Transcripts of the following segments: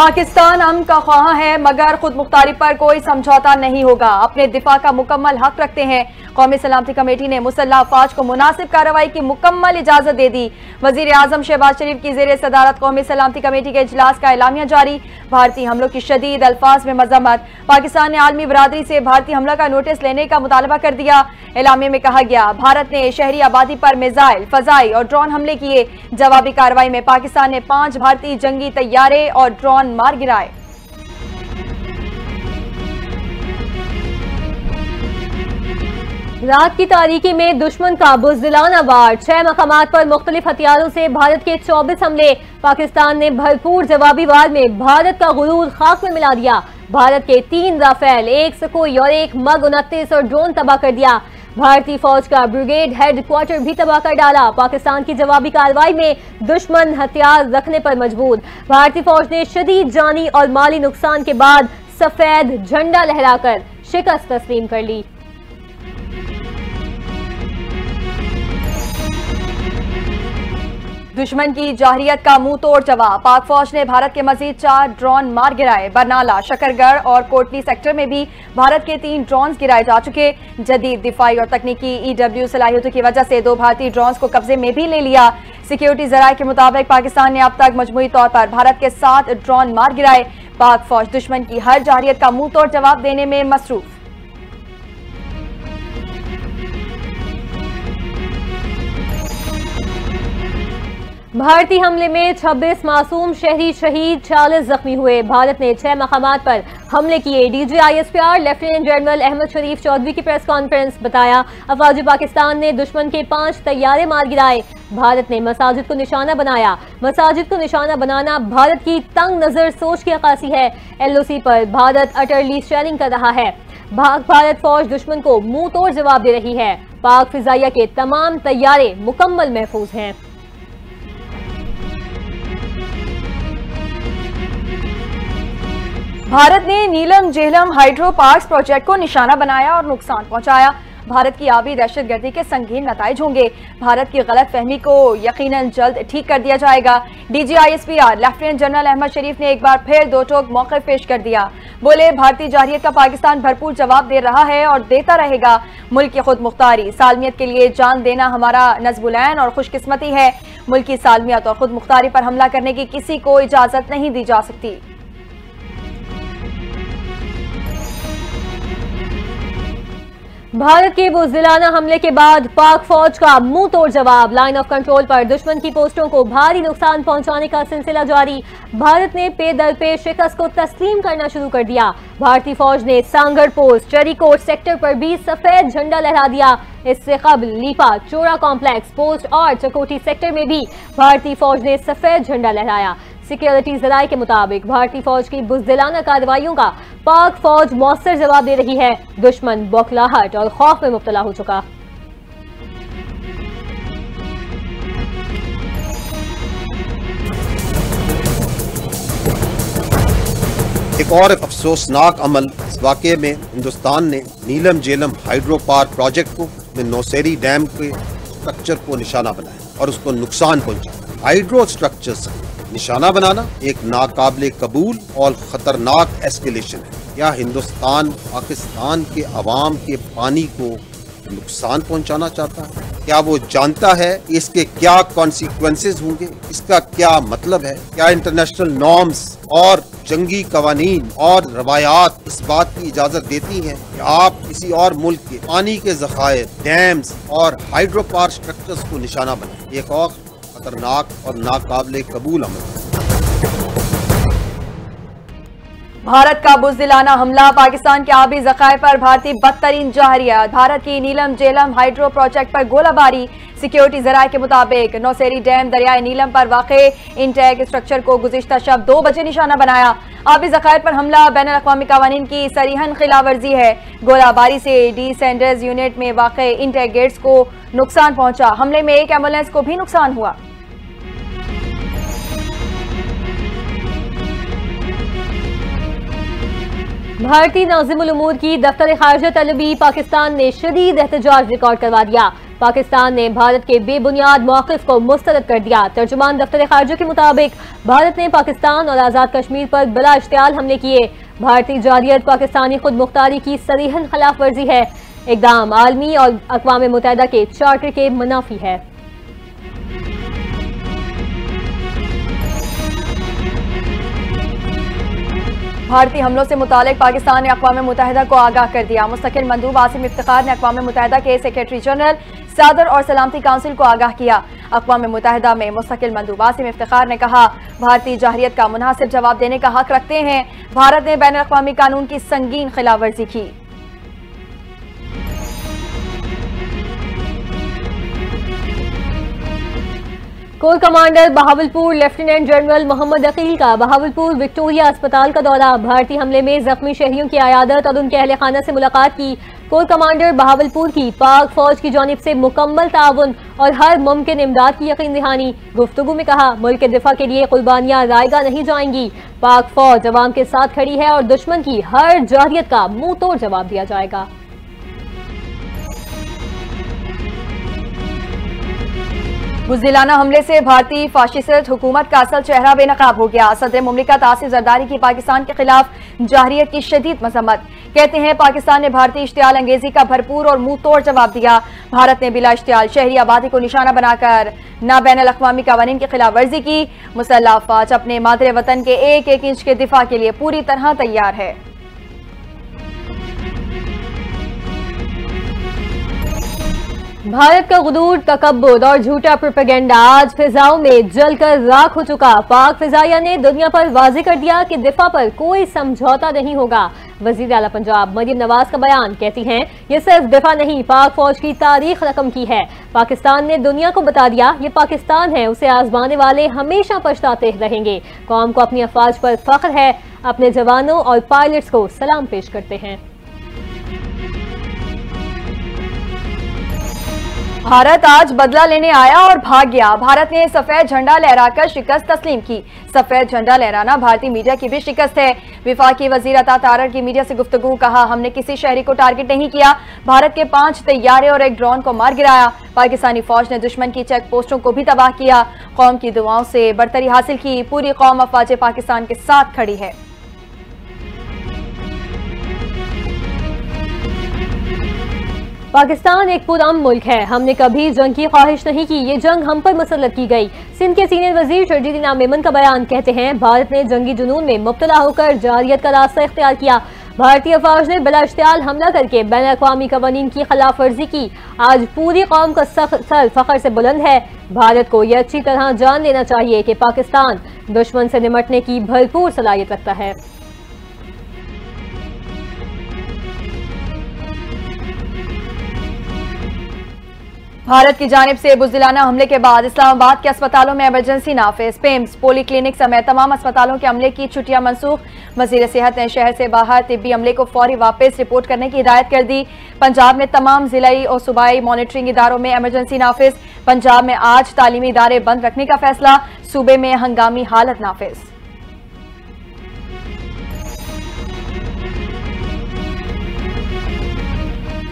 पाकिस्तान अमन का ख्वाह है मगर खुद मुख्तारी पर कोई समझौता नहीं होगा। अपने दिफा का मुकम्मल हक रखते हैं। कौमी सलामती कमेटी ने मुसल्लह अफवाज को मुनासिब कार्रवाई की मुकम्मल इजाजत दे दी। वजीर आजम शहबाज शरीफ की जेर सदारत कौमी सलामती कमेटी के इजलास का एलामिया जारी। भारतीय हमलों की शदीद अल्फाज में मजम्मत। पाकिस्तान ने आलमी बरादरी से भारतीय हमला का नोटिस लेने का मुतालबा कर दिया। एलामिया में कहा गया, भारत ने शहरी आबादी पर मिसाइल, फजाई और ड्रोन हमले किए। जवाबी कार्रवाई में पाकिस्तान ने 5 भारतीय जंगी तैयारे और ड्रोन मार गिराए। रात की तारीकी में दुश्मन का बुज़दिलाना वार, 6 मकामात पर मुख्तलिफ हथियारों से भारत के 24 हमले। पाकिस्तान ने भरपूर जवाबी वार में भारत का गुरूर खाक में मिला दिया। भारत के 3 राफेल, 1 सुखोई और 1 MiG 29 और ड्रोन तबाह कर दिया। भारतीय फौज का ब्रिगेड हेडक्वार्टर भी तबाह कर डाला। पाकिस्तान की जवाबी कार्रवाई में दुश्मन हथियार रखने पर मजबूर। भारतीय फौज ने शदीद जानी और माली नुकसान के बाद सफेद झंडा लहराकर शिकस्त तस्लीम कर ली। दुश्मन की जाहिरियत का मुंह तोड़ जवाब। पाक फौज ने भारत के मजीद 4 ड्रोन मार गिराए। बरनाला, शकरगढ़ और कोटली सेक्टर में भी भारत के 3 ड्रोन गिराए जा चुके। जदीद दिफाई और तकनीकी EW सलाहियतों की वजह से 2 भारतीय ड्रोन को कब्जे में भी ले लिया। सिक्योरिटी जराये के मुताबिक पाकिस्तान ने अब तक मजमूई तौर पर भारत के 7 ड्रोन मार गिराए। पाक फौज दुश्मन की हर जाहिरियत का मुंह तोड़ जवाब देने में मसरूफ। भारतीय हमले में 26 मासूम शहरी शहीद, 40 जख्मी हुए। भारत ने 6 मकामात पर हमले किए। DG ISPR lieutenant general Ahmed Sharif Chaudhry की प्रेस कॉन्फ्रेंस। बताया, अफवाज पाकिस्तान ने दुश्मन के 5 तैयारे मार गिराए। भारत ने मसाजिद को निशाना बनाया। मसाजिद को निशाना बनाना भारत की तंग नजर सोच की अक्कासी है। LOC पर भारत अटरली शेयरिंग कर रहा है। भारत फौज दुश्मन को मुंह तोड़ जवाब दे रही है। पाक फिजाइया के तमाम तैयारे मुकम्मल महफूज हैं। भारत ने नीलम झेलम हाइड्रो पार्क्स प्रोजेक्ट को निशाना बनाया और नुकसान पहुंचाया। भारत की आबी दहशतगर्दी के संगीन नताइज होंगे। भारत की गलत फहमी को यकीनन जल्द ठीक कर दिया जाएगा। DG ISPR lieutenant general Ahmed Sharif ने एक बार फिर 2 टोक मौक़िफ़ पेश कर दिया। बोले, भारतीय जाहिरियत का पाकिस्तान भरपूर जवाब दे रहा है और देता रहेगा। मुल्क की खुद मुख्तारी सालमियत के लिए जान देना हमारा नज़्बुलैन और खुशकिस्मती है। मुल्क की सालमियत और खुद मुख्तारी पर हमला करने की किसी को इजाजत नहीं दी जा सकती। भारत के बुज़दिलाना हमले के बाद पाक फौज का मुंह तोड़ जवाब। लाइन ऑफ कंट्रोल पर दुश्मन की पोस्टों को भारी नुकसान पहुंचाने का सिलसिला जारी। भारत ने पे दर पे शिकस्त को तस्लीम करना शुरू कर दिया। भारतीय फौज ने सांगड़ पोस्ट, चरीकोट सेक्टर पर भी सफेद झंडा लहरा दिया। इससे कबल लीपा, चोरा कॉम्प्लेक्स, पोस्ट और चकोटी सेक्टर में भी भारतीय फौज ने सफेद झंडा लहराया। सिक्योरिटी जराये के मुताबिक भारतीय फौज की बुज़दिलाना कार्रवाइयों का पाक फौज मौसर जवाब दे रही है। दुश्मन बौखलाहट और खौफ में मुब्तला हो चुका। एक और अफसोसनाक अमल इस वाक़े में हिंदुस्तान ने नीलम झेलम हाइड्रो पावर प्रोजेक्ट को में नौसेरी डैम के स्ट्रक्चर को निशाना बनाया और उसको नुकसान पहुंचाया। हाइड्रो स्ट्रक्चर्स निशाना बनाना एक नाकाबिले कबूल और खतरनाक एस्केलेशन है। क्या हिंदुस्तान पाकिस्तान के अवाम के पानी को नुकसान पहुंचाना चाहता है? क्या वो जानता है इसके क्या कॉन्सिक्वेंसेस होंगे? इसका क्या मतलब है? क्या इंटरनेशनल नॉर्म्स और जंगी कवानीन और रवायात इस बात की इजाजत देती हैं कि आप किसी और मुल्क के पानी के ज़खायर, डैम्स और हाइड्रो पावर स्ट्रक्चर्स को निशाना बनाएं? एक और खतरनाक और नाकाबिले कबूल अमल। भारत का बुज़दिलाना हमला, पाकिस्तान के आबी ज़खायर पर भारतीय बदतरीन जाहिरियत। भारत की नीलम झेलम हाइड्रो प्रोजेक्ट पर गोलाबारी। सिक्योरिटी जराये के मुताबिक नौसेरी डैम दरियाए नीलम पर वाक़े इंटैक स्ट्रक्चर को गुज़िश्ता शब 2 बजे निशाना बनाया। आबी ज़खायर पर हमला बैनुल अक़वामी क़वानीन की सरीहन खिलाफवर्जी है। गोलाबारी से डी सेंडर्स यूनिट में वाक़े इंटैक गेट्स को नुकसान पहुंचा। हमले में एक एम्बुलेंस को भी नुकसान हुआ। भारतीय नाज़िमुल उमूर की दफ्तर खारिजा तलबी पाकिस्तान ने शदीद एहतजाज रिकॉर्ड करवा दिया। पाकिस्तान ने भारत के बेबुनियाद मौक़िफ़ को मुस्तरद कर दिया। तर्जुमान दफ्तर ख़ारजा के मुताबिक भारत ने पाकिस्तान और आज़ाद कश्मीर पर बिला इश्तियाल हमले किए। भारतीय जारियत पाकिस्तानी खुद मुख्तारी की सरीहन खिलाफ वर्जी है। इक़दाम आलमी और अक़वाम मुत्तहिदा के चार्टर के मुनाफी है। भारतीय हमलों से मुतालिक पाकिस्तान ने अक़वाम मुत्तहिदा को आगाह कर दिया। मुस्तकिल मंदूब आसिम इफ्तिखार ने अक़वाम मुत्तहिदा के सेक्रेटरी जनरल, सदर और सलामती काउंसिल को आगाह किया। अक़वाम मुत्तहिदा में मुस्तकिल मंदूब आसिम इफ्तिखार ने कहा, भारतीय जाहिरियत का मुनासिब जवाब देने का हक रखते हैं। भारत ने बैन अक़वामी कानून की संगीन खिलाफवर्जी की। Core commander Bahawalpur lieutenant general Mohammad Aqeel का बहावलपुर विक्टोरिया अस्पताल का दौरा। भारतीय हमले में जख्मी शहरियों की अयादत और उनके अहले खाना से मुलाकात की। कोर कमांडर बहावलपुर की पाक फौज की जानिब से मुकम्मल ताउन और हर मुमकिन इमदाद की यकीन दहानी। गुफ्तगू में कहा, मुल्क के दिफा के लिए कुर्बानियां रायगा नहीं जाएंगी। पाक फौज अवाम के साथ खड़ी है और दुश्मन की हर जाहिरियत का मुंह तोड़ जवाब दिया जाएगा। बुज़दिलाना हमले से भारतीय फाशिस्ट हुकूमत का असल चेहरा बेनकाब हो गया। सदर मुमलिकत आसिफ जरदारी की पाकिस्तान के खिलाफ जाहिरियत की शदीद मजम्मत। कहते हैं, पाकिस्तान ने भारतीय इश्तियाल अंगेजी का भरपूर और मुंह तोड़ जवाब दिया। भारत ने बिला इश्तियाल शहरी आबादी को निशाना बनाकर ना बैनुल अक़वामी कवानीन की खिलाफ वर्जी की। मुसल्लह अफ़वाज अपने मादरे वतन के एक एक इंच के दिफा के लिए पूरी तरह तैयार है। भारत का गुरूर, तकब्बुर और झूठा प्रोपेगेंडा आज फिजाओं में जलकर राख हो चुका। पाक फिजाइया ने दुनिया पर वाज़ेह कर दिया कि दिफा पर कोई समझौता नहीं होगा। वज़ीर आला पंजाब मरियम नवाज का बयान, कहती हैं, ये सिर्फ दिफा नहीं, पाक फौज की तारीख रकम की है। पाकिस्तान ने दुनिया को बता दिया, ये पाकिस्तान है, उसे आजमाने वाले हमेशा पछताते रहेंगे। कौम को अपनी अफवाज पर फख्र है, अपने जवानों और पायलट्स को सलाम पेश करते हैं। भारत आज बदला लेने आया और भाग गया। भारत ने सफेद झंडा लहराकर शिकस्त तस्लीम की। सफेद झंडा लहराना भारतीय मीडिया की भी शिकस्त है। विफाकी वजीर अता तारर की मीडिया से गुफ्तगू, कहा, हमने किसी शहरी को टारगेट नहीं किया। भारत के 5 तैयारे और एक ड्रोन को मार गिराया। पाकिस्तानी फौज ने दुश्मन की चेक पोस्टों को भी तबाह किया। कौम की दुआओं से बरतरी हासिल की। पूरी कौम अफवाज पाकिस्तान के साथ खड़ी है। पाकिस्तान एक पुरअमन मुल्क है। हमने कभी जंग की ख्वाहिश नहीं की, ये जंग हम पर मुसल्लत की गई। सिंध के सीनियर वजीर शर्जील इनाम मेमन का बयान, कहते हैं, भारत ने जंगी जुनून में मुब्तला होकर जारियत का रास्ता इख्तियार किया। भारतीय फौज ने बिला इश्तियाल हमला करके बैन अक़वामी कवानीन की खिलाफ वर्जी की। आज पूरी कौम का सर फख्र से बुलंद है। भारत को यह अच्छी तरह जान लेना चाहिए कि पाकिस्तान दुश्मन से निमटने की भरपूर सलाहियत रखता है। भारत की जानिब से बुज़दिलाना हमले के बाद इस्लामाबाद के अस्पतालों में इमरजेंसी नाफिज। पेम्स, पोली क्लिनिक समेत तमाम अस्पतालों के अमले की छुट्टियां मनसूख। वज़ीर सेहत ने शहर से बाहर तिब्बी अमले को फौरी वापस रिपोर्ट करने की हिदायत कर दी। पंजाब में तमाम जिलाई और सूबाई मॉनिटरिंग इदारों में इमरजेंसी नाफिज। पंजाब में आज तालीमी इदारे बंद रखने का फैसला। सूबे में हंगामी हालत नाफिज।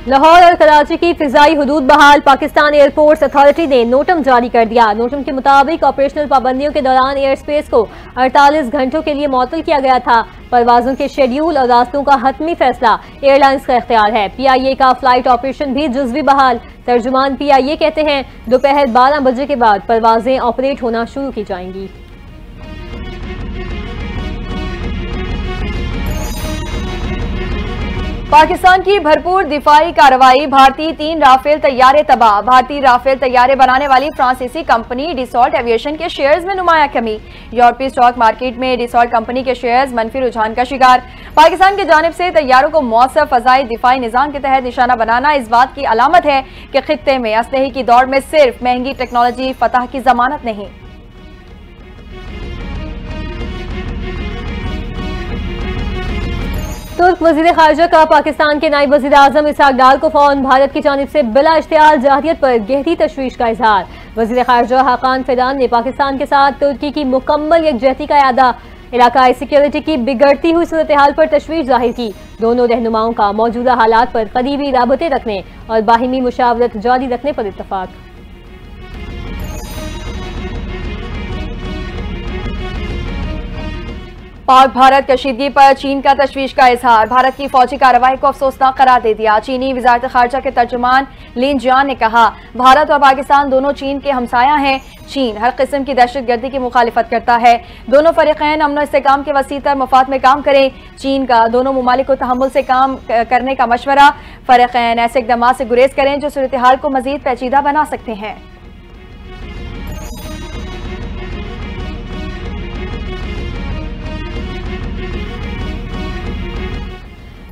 लाहौर और कराची की फिजाई हुदूद बहाल। पाकिस्तान एयरपोर्ट्स अथॉरिटी ने नोटम जारी कर दिया। नोटम के मुताबिक ऑपरेशनल पाबंदियों के दौरान एयर स्पेस को 48 घंटों के लिए मुअत्तल किया गया था। परवाजों के शेड्यूल और रास्तों का हतमी फैसला एयरलाइंस का इख्तियार है। PIA का फ्लाइट ऑपरेशन भी जुज़वी बहाल। तर्जुमान PIA कहते हैं, दोपहर 12 बजे के बाद परवाजें ऑपरेट होना शुरू की जाएंगी। पाकिस्तान की भरपूर दिफाई कार्रवाई। भारतीय 3 राफेल तैयारे तबाह। भारतीय राफेल तैयारे बनाने वाली फ्रांसीसी कंपनी डिसॉल्ट एविएशन के शेयर्स में नुमाया कमी। यूरोपीय स्टॉक मार्केट में डिसॉल्ट कंपनी के शेयर्स मनफी रुझान का शिकार। पाकिस्तान की जानिब से तैयारों को मौसर फजाई दिफाई निजाम के तहत निशाना बनाना इस बात की अलामत है कि खित्ते में असलहे की दौड़ में सिर्फ महंगी टेक्नोलॉजी फतह की जमानत नहीं। तुर्क वजीर खारजा का पाकिस्तान के नायब वजीर आजम इसहाक डार को फोन। भारत की जानिब से बिला इश्तियाल जाहिरियत पर गहरी तशवीश का इजहार। वजीर खारजा हाकान फिदान ने पाकिस्तान के साथ तुर्की की मुकम्मल यकजहती का यादा। इलाकाई सिक्योरिटी की बिगड़ती हुई सूरत हाल पर तशवीश जाहिर की। दोनों रहनुमाओं का मौजूदा हालात पर करीबी राबते रखने और बाहिमी मुशावरत जारी रखने पर इत्तफाक। पाक भारत कशीदगी पर चीन का तशवीश का इजहार। भारत की फौजी कार्रवाई को अफसोसनाक करार दे दिया। चीनी वजारत खारजा के तर्जुमान लिन जियान ने कहा, भारत और पाकिस्तान दोनों चीन के हमसाया हैं। चीन हर किस्म की दहशतगर्दी की मुखालिफत करता है। दोनों फरीकैन अमन इस्तेहकाम के वसीतर मफाद में काम करें। चीन का दोनों ममालिक को तहम्मुल से काम करने का मशवरा। फरीकैन ऐसे इकदाम से गुरेज करें जो सूरत हाल को मजीद पेचीदा बना सकते हैं।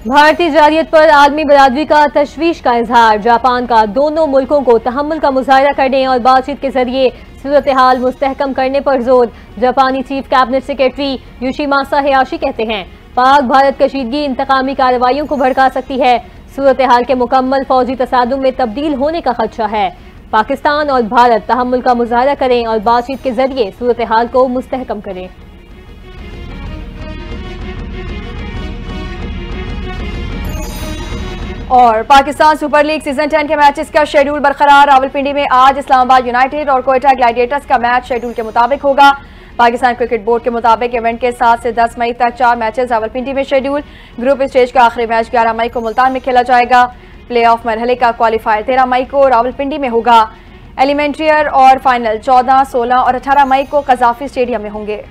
भारतीय जारियत पर आलमी बरादरी का तशवीश का इजहार। जापान का दोनों मुल्कों को तहम्मुल का मुजाहरा करने और बातचीत के जरिए सूरत हाल मुस्तहकम करने पर जोर। जापानी chief cabinet secretary Yoshimasa Hayashi कहते हैं, पाक भारत कशीदगी इंतकामी कार्रवाइयों को भड़का सकती है। सूरत हाल के मुकम्मल फौजी तसादुम में तब्दील होने का खदशा है। पाकिस्तान और भारत तहम्मुल का मुजाहरा करें और बातचीत के जरिए सूरत हाल को मुस्तहकम करें। और पाकिस्तान सुपर लीग सीजन 10 के मैचेस का शेड्यूल बरकरार। रावलपिंडी में आज इस्लामाबाद यूनाइटेड और कोयटा ग्लैडिएटर्स का मैच शेड्यूल के मुताबिक होगा। पाकिस्तान क्रिकेट बोर्ड के मुताबिक इवेंट के 7 से 10 मई तक 4 मैचेस रावलपिंडी में शेड्यूल। ग्रुप स्टेज का आखिरी मैच 11 मई को मुल्तान में खेला जाएगा। प्ले ऑफ मरहले का क्वालिफायर 13 मई को रावलपिंडी में होगा। एलिमेंट्रियर और फाइनल 14, 16 और 18 मई को कजाफी स्टेडियम में होंगे।